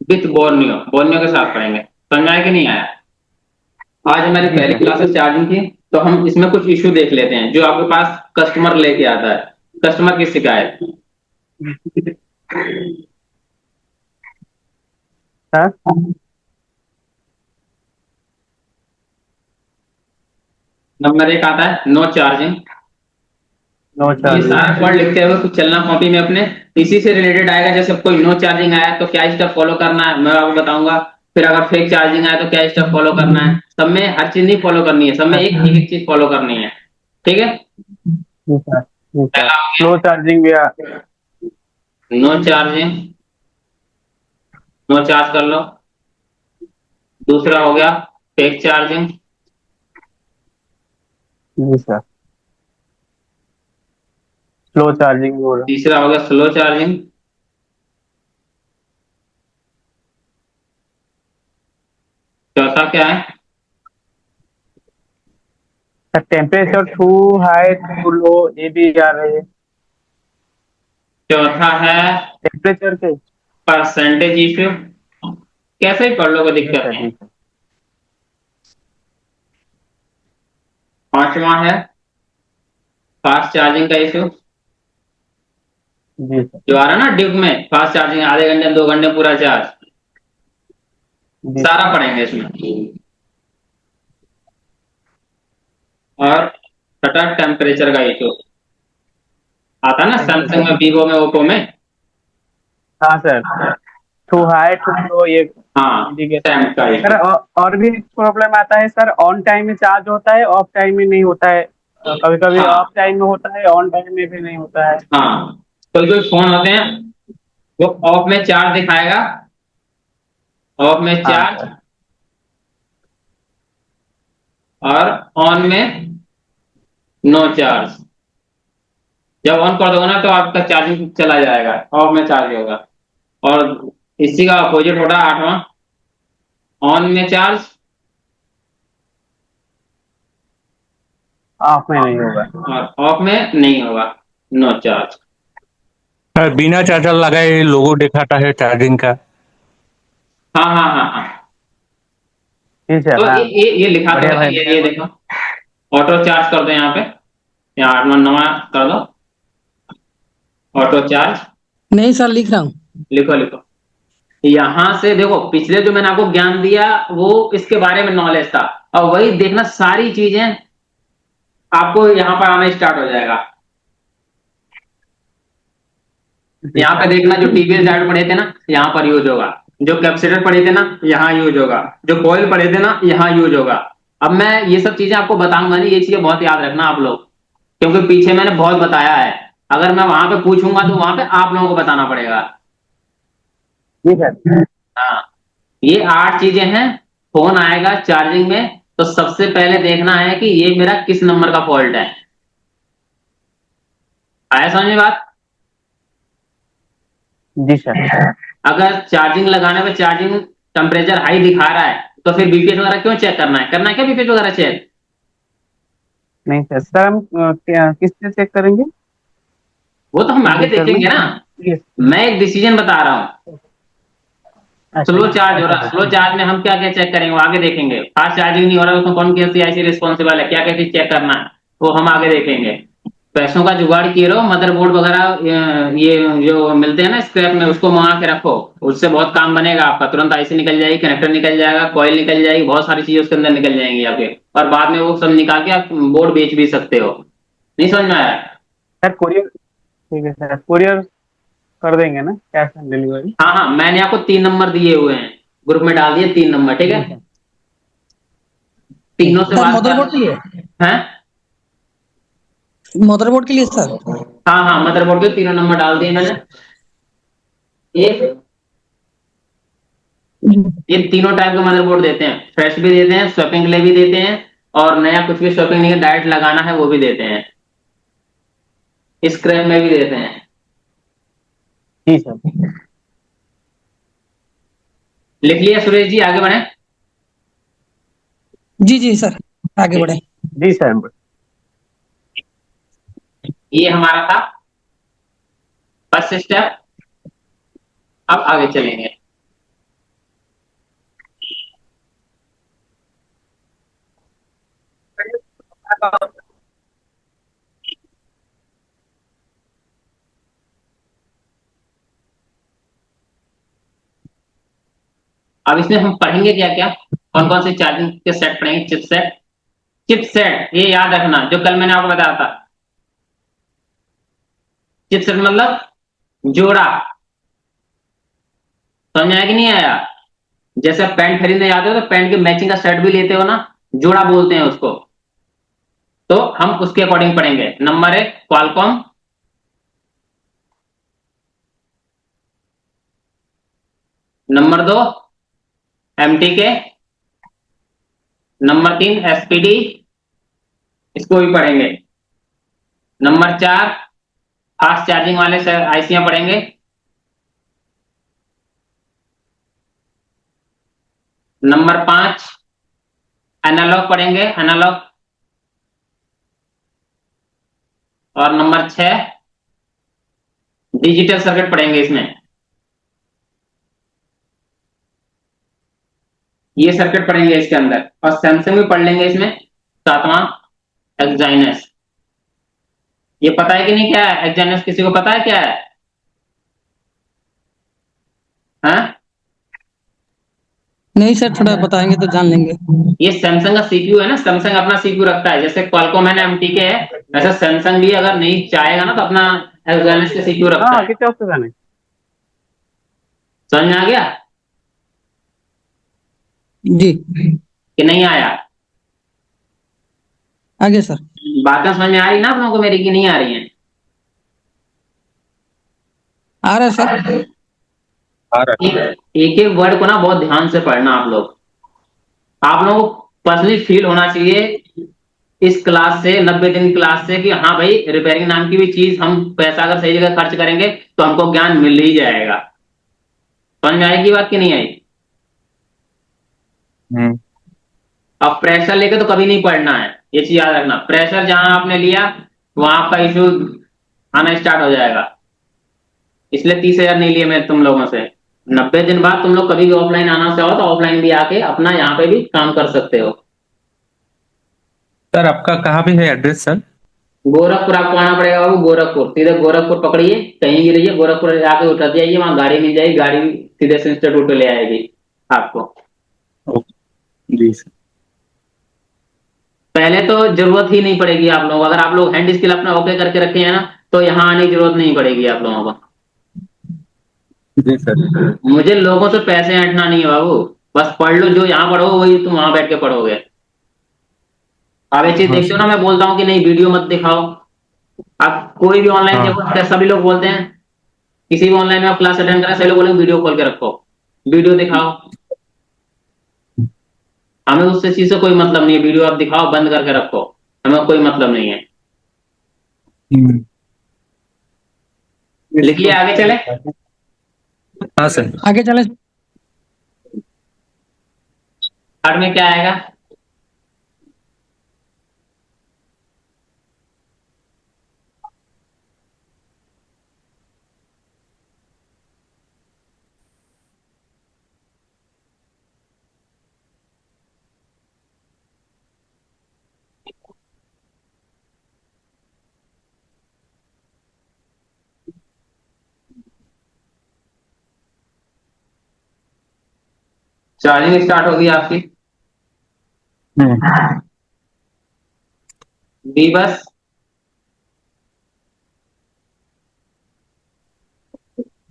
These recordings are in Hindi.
विथ बोर्नियो, बोर्नियो के साथ पढ़ेंगे। समझ आया कि नहीं आया? आज हमारी जी पहली सर। क्लास चार्जिंग की, तो हम इसमें कुछ इश्यू देख लेते हैं जो आपके पास कस्टमर लेके आता है, कस्टमर की शिकायत। सर। नंबर एक आता है नो चार्जिंग। नो ये चार्जिंग। सारा वर्ड लिखते हुए कुछ चलना कॉपी में अपने, इसी से रिलेटेड आएगा। जैसे कोई नो चार्जिंग आया तो क्या स्टेप फॉलो करना है मैं आपको बताऊंगा। फिर अगर फेक चार्जिंग आया तो क्या स्टेप फॉलो करना है। सब में हर चीज नहीं फॉलो करनी है, सब में एक एक चीज फॉलो करनी है। ठीक है। जी सर। जी सर। पहला स्लो चार्जिंग भी नो चार्जिंग, नो चार्ज कर लो। दूसरा हो गया फेक चार्जिंग। जी सर। स्लो चार्जिंग भी हो रहा। तीसरा हो गया स्लो चार्जिंग। चौथा क्या है? Sir temperature too high too low ये भी आ रहे हैं। चौथा है टेम्परेचर के। Percentage issue. कैसे ही पढ़ लो, कोई जी दिक्कत सर। नहीं है। जी सर। पांचवा है फास्ट चार्जिंग का इश्यू। जी सर। जो आ रहा है ना ड्यूक में, फास्ट चार्जिंग आधे घंटे 2 घंटे पूरा चार्ज, जी सर। सारा पढ़ेंगे इसमें। और छठा टेम्परेचर का इशू आता है ना सैमसंग में, टेम्परेचर। वीवो में, ओप्पो में। हाँ sir. To high too low ये हाँ, इंडिकेटर। सैम का सर इशू। और भी प्रॉब्लम आता है सर, ऑन टाइम में चार्ज होता है, ऑफ टाइम में नहीं होता है। कभी कभी ऑफ हाँ टाइम में होता है, ऑन टाइम में भी नहीं होता है। हाँ, कोई कोई फोन होते हैं वो ऑफ में चार्ज दिखाएगा, ऑफ में हाँ चार्ज, सर। और ऑन में नो चार्ज। जब ऑन कर दोगे ना तो आपका चार्जिंग चला जाएगा, ऑफ में चार्ज होगा। और इसी का अपोजिट होता है आठवां, ऑन में चार्ज ऑफ में नहीं होगा। और ऑफ में नहीं होगा, नो चार्ज। सर बिना चार्जर लगाए लोगो दिखाता है चार्जिंग का। हाँ हाँ हाँ हाँ। जी सर। तो हाँ। ये लिखा तो बढ़िया है, भाई बढ़िया। ये देखो। ऑटो चार्ज कर दो यहाँ पे, यहाँ 8 9 कर दो ऑटो चार्ज। नहीं सर, लिख रहा हूँ। लिखो लिखो। यहां से देखो, पिछले जो मैंने आपको ज्ञान दिया वो इसके बारे में नॉलेज था, और वही देखना सारी चीजें आपको यहाँ पर आना स्टार्ट हो जाएगा। जी यहाँ पे सर। देखना, जो टीवीएस डायोड पढ़े थे ना यहाँ पर यूज होगा, जो कैपेसिटर पढ़े थे ना यहाँ यूज होगा, जो कॉइल पढ़े थे ना यहाँ यूज होगा। अब मैं ये सब चीजें आपको बताऊंगा नहीं, ये चीजें बहुत याद रखना आप लोग, क्योंकि पीछे मैंने बहुत बताया है। अगर मैं वहां पे पूछूंगा तो वहां पे आप लोगों को बताना पड़ेगा। जी सर। हाँ, ये 8 चीजें हैं। फोन आएगा चार्जिंग में तो सबसे पहले देखना है कि ये मेरा किस नंबर का फॉल्ट है। आया समझ में बात? जी सर। अगर चार्जिंग लगाने पे चार्जिंग टेम्परेचर हाई दिखा रहा है तो फिर बीपीएस वगैरह क्यों चेक करना है? करना है क्या बीपीएस वगैरह चेक? नहीं सर, सर हम क्या किस से चेक करेंगे? वो तो हम आगे कंप्यूटर में। देखेंगे ना। जी। मैं एक डिसीजन बता रहा हूँ। अच्छा स्लो चार्ज हो अच्छा रहा, सर। स्लो चार्ज में हम क्या क्या चेक करेंगे वो आगे देखेंगे। फास्ट चार्जिंग नहीं हो रहा, उसमें कौन कैसी ऐसी रिस्पॉन्सिबल है, क्या क्या चीज चेक करना है वो हम आगे देखेंगे। पैसों का जुगाड़ किए रहो, मदरबोर्ड वगैरह ये जो मिलते हैं ना स्क्रैप में, उसको मंगा के रखो। उससे बहुत काम बनेगा आपका, तुरंत आईसी निकल जाएगी, कनेक्टर निकल जाएगा, कॉइल निकल जाएगी, बहुत सारी चीजें उसके अंदर निकल जाएंगी आपके। और बाद में वो सब निकाल के आप बोर्ड बेच भी सकते हो। नहीं समझ में आया? Sir courier. ठीक है सर, कुरियर कर देंगे ना, कैश ऑन डिलीवरी। हाँ हाँ, मैंने आपको 3 नंबर दिए हुए हैं, ग्रुप में डाल दिए 3 नंबर, ठीक है। जी सर। ठीक तीनों से ठीक। सर बात मदरबोर्ड के लिए, कर हैं। मदरबोर्ड के लिए सर। हाँ हाँ, मदरबोर्ड के 3 नंबर डाल दिए मैंने। ये ये तीनों टाइप के मदरबोर्ड देते हैं, फ्रेश भी देते हैं, स्वैपिंग के लिए भी देते हैं, और नया कुछ भी स्वैपिंग नहीं डायरेक्ट लगाना है वो भी देते हैं, स्क्रैप में भी देते हैं। जी सर। लिख लिया सुरेश जी, आगे बढ़े। जी जी सर, आगे बढ़े। जी सर। ये हमारा था फर्स्ट स्टेप। अब आगे चलेंगे। अब इसमें हम पढ़ेंगे क्या क्या, कौन कौन से चार्जिंग के सेट पढ़ेंगे। चिपसेट ये याद रखना, जो कल मैंने आपको बताया था। चिपसेट मतलब जोड़ा, समझ आया कि नहीं आया। जैसे पैंट खरीदने जाते हो तो पैंट के मैचिंग का सेट भी लेते हो ना, जोड़ा बोलते हैं उसको। तो हम उसके अकॉर्डिंग पढ़ेंगे। Number 1 Qualcomm, number 2 MTK, number 3 SPD, इसको भी पढ़ेंगे। नंबर 4 फास्ट चार्जिंग वाले आईसियां पढ़ेंगे। नंबर 5 एनालॉग पढ़ेंगे, एनालॉग। और नंबर 6 डिजिटल सर्किट पढ़ेंगे इसमें। ये सर्किट पढ़ेंगे इसके अंदर, और सैमसंग भी पढ़ लेंगे इसमें, 7वां एक्साइनस। ये पता है कि नहीं क्या है एक्साइनस, किसी को पता है क्या है? हाँ? नहीं सर, थोड़ा बताएंगे तो जान लेंगे। ये सैमसंग का सीपीयू है ना, सैमसंग अपना सीपीयू रखता है। जैसे क्वालकॉम है ना, MTK है, ऐसा सैमसंग भी अगर नहीं चाहेगा ना तो अपना एक्साइनस का सीपीयू रखता हाँ है। कितने वक्त जाने। समझ में आ गया जी कि नहीं आया? आगे सर। बातें समझ में आ रही ना आप लोगों को मेरी, की नहीं आ रही हैं? आ रहा है सर। आ रहा है। एक एक वर्ड को ना बहुत ध्यान से पढ़ना आप लोग। आप लोगों को पर्सनली फील होना चाहिए इस क्लास से, 90 दिन क्लास से, कि हाँ भाई रिपेयरिंग नाम की भी चीज, हम पैसा अगर सही जगह खर्च करेंगे तो हमको ज्ञान मिल ही जाएगा। समझ में आएगी बात कि नहीं आई? अब प्रेशर लेके तो कभी नहीं पढ़ना है, ये चीज याद रखना। प्रेशर जहां आपने लिया वहां आपका इशू आना स्टार्ट हो जाएगा। इसलिए 30,000 नहीं लिए मैं तुम लोगों से। 90 दिन बाद तुम लोग कभी भी ऑफलाइन आना चाहो तो ऑफलाइन भी आके अपना यहाँ पे भी काम कर सकते हो। सर आपका कहाँ पे है एड्रेस सर? गोरखपुर आपको आना पड़ेगा बाबू, गोरखपुर। सीधे गोरखपुर पकड़िए, कहीं भी रहिए, गोरखपुर जाके उतर जाइए, वहां गाड़ी मिल जाएगी, गाड़ी सीधे से इंस्टीट्यूट पे ले आएगी आपको। जी सर। पहले तो जरूरत ही नहीं पड़ेगी आप लोगों को, अगर आप लोग हैंड स्किल अपना ओके करके रखे हैं ना तो यहाँ आने की जरूरत नहीं पड़ेगी आप लोगों को। जी सर। मुझे लोगों से पैसे ऐंठना नहीं है बाबू, बस पढ़ लो, जो यहाँ पढ़ो वही तुम वहां बैठ के पढ़ोगे। आप ये चीज हाँ देखते हो सर। ना, मैं बोलता हूँ कि नहीं वीडियो मत दिखाओ। आप कोई भी ऑनलाइन हाँ। देखो, सभी लोग बोलते हैं, किसी भी ऑनलाइन में आप क्लास अटेंड करें, सभी लोग बोलेंगे वीडियो खोल के रखो, वीडियो दिखाओ। हमें उससे चीज से कोई मतलब नहीं है, वीडियो आप दिखाओ बंद करके रखो, हमें कोई मतलब नहीं है। लिखिए, आगे चले। हाँ सर। आगे चले। थर्ड में क्या आएगा? चार्जिंग स्टार्ट होगी आपकी। बी बस,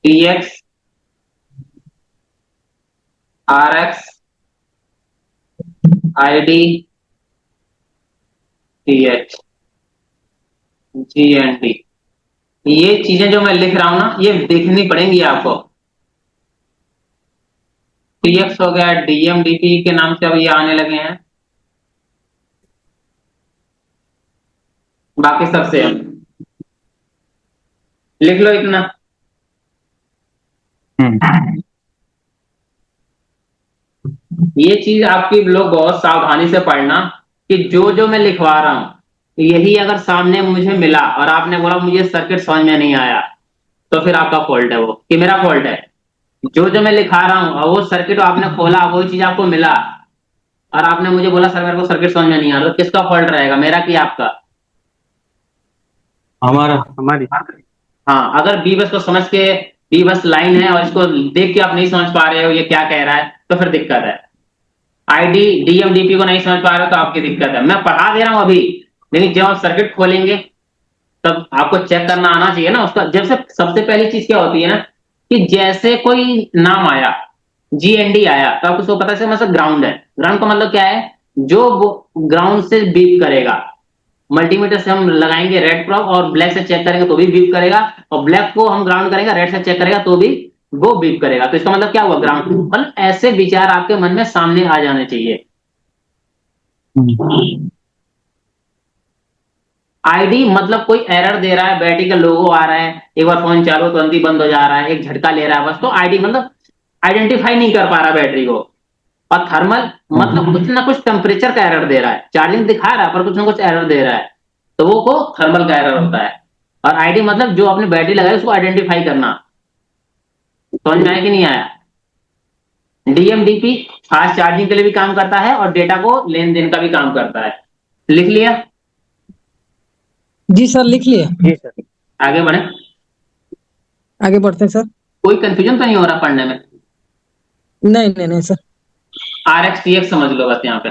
TX, RX, ID, TH, GND। ये चीजें जो मैं लिख रहा हूं ना, ये देखनी पड़ेंगी आपको। TX हो गया, DMDP के नाम से अब ये आने लगे हैं, बाकी सबसे लिख लो इतना। ये चीज आपकी लोग बहुत सावधानी से पढ़ना, कि जो जो मैं लिखवा रहा हूं यही अगर सामने मुझे मिला और आपने बोला मुझे सर्किट समझ में नहीं आया, तो फिर आपका फॉल्ट है वो, कि मेरा फॉल्ट है। जो जो मैं लिखा रहा हूं और वो सर्किट आपने खोला, वो चीज आपको मिला और आपने मुझे बोला सर मेरे को सर्किट समझ में नहीं आ रहा, तो किसका फॉल्ट रहेगा, मेरा कि आपका? हमारा। हमारी। हाँ, अगर बी बस को समझ के ये बस लाइन है और इसको देख के आप नहीं समझ पा रहे हो ये क्या कह रहा है, तो फिर दिक्कत है। आईडी डीएमडीपी को नहीं समझ पा रहे हो तो आपकी दिक्कत है। मैं पढ़ा दे रहा हूं अभी, लेकिन जब आप सर्किट खोलेंगे तब आपको चेक करना आना चाहिए ना उसका। जब से सबसे पहली चीज क्या होती है ना, कि जैसे कोई नाम आया, जीएनडी आया, तो आपको उसको पता है मतलब ग्राउंड है। ग्राउंड का मतलब क्या है, जो ग्राउंड से बीप करेगा। मल्टीमीटर से हम लगाएंगे रेड प्रॉप और ब्लैक से चेक करेंगे तो भी बीप करेगा, और ब्लैक को हम ग्राउंड करेंगे, रेड से चेक करेगा तो भी वो बीप करेगा। तो इसका मतलब क्या हुआ, ग्राउंड। मतलब ऐसे विचार आपके मन में सामने आ जाने चाहिए। आईडी मतलब कोई एरर दे रहा है, बैटरी का लोगो आ रहा है, एक बार फोन चालू तुरंत ही बंद हो जा रहा है, एक झटका ले रहा है बस, तो आईडी मतलब आइडेंटिफाई नहीं कर पा रहा बैटरी को। और थर्मल मतलब कुछ ना कुछ टेम्परेचर का एरर दे रहा है, चार्जिंग दिखा रहा है पर कुछ ना कुछ एरर दे रहा है, तो वो को थर्मल का एरर होता है। और आईडी मतलब जो आपने बैटरी लगाई उसको आइडेंटिफाई करना। समझ में आया कि नहीं आया? डीएमडीपी फास्ट चार्जिंग के लिए भी काम करता है और डेटा को लेन देन का भी काम करता है। लिख लिया? जी सर, लिख लिए। जी सर। आगे बढ़े। आगे बढ़ते हैं सर। कोई कंफ्यूजन तो नहीं हो रहा पढ़ने में? नहीं नहीं नहीं sir. R X T X समझ लो बस यहाँ पे।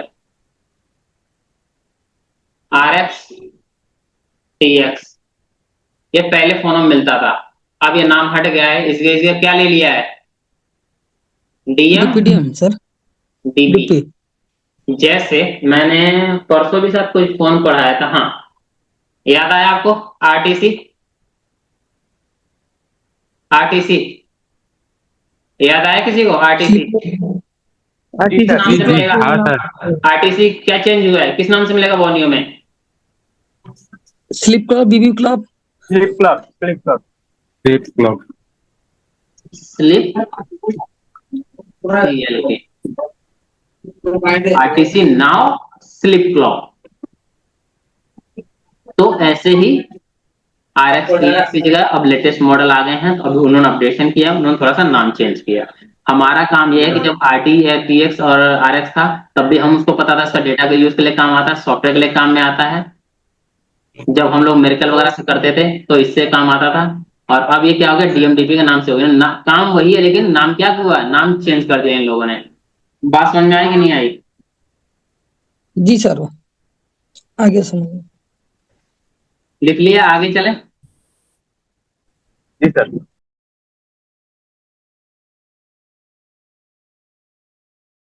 आर एक्स टी एक्स ये पहले फोनों में मिलता था, अब ये नाम हट गया है, इसलिए क्या ले लिया है, डीएम डीपीडीएम सर। डीपी। डीपी। जैसे मैंने परसों भी साथ कोई फोन पढ़ाया था, हाँ याद आया आपको? आरटीसी, आरटीसी याद आया किसी को? आरटीसी जी किस सर। नाम से मिलेगा? हाँ सर। आरटीसी क्या चेंज हुआ है, किस नाम से मिलेगा बोनियो में? स्लिप क्लब, बीबी club. Flip flop, flip flop. Flip flop. Slip RTC now slip clock. तो ऐसे ही आरएक्स की जगह अब लेटेस्ट मॉडल आ गए हैं, तो अभी उन्होंने अपडेशन किया, उन्होंने थोड़ा सा नाम चेंज किया। हमारा काम यह है कि जब आरटी है, टीएक्स और आरएक्स था, तब भी हम उसको पता था इसका डेटा के यूज के लिए काम आता है, सॉफ्टवेयर के लिए काम में आता है। जब हम लोग मेरिकल वगैरह से करते थे तो इससे काम आता था। और अब ये क्या हो गया, डीएमडीपी के नाम से हो गया ना, काम वही है लेकिन नाम क्या हुआ, नाम चेंज कर दिया इन लोगों ने। बात समझ में आई कि नहीं आई? जी सर। आगे सुनिए। लिख लिया? आगे चले। जी सर।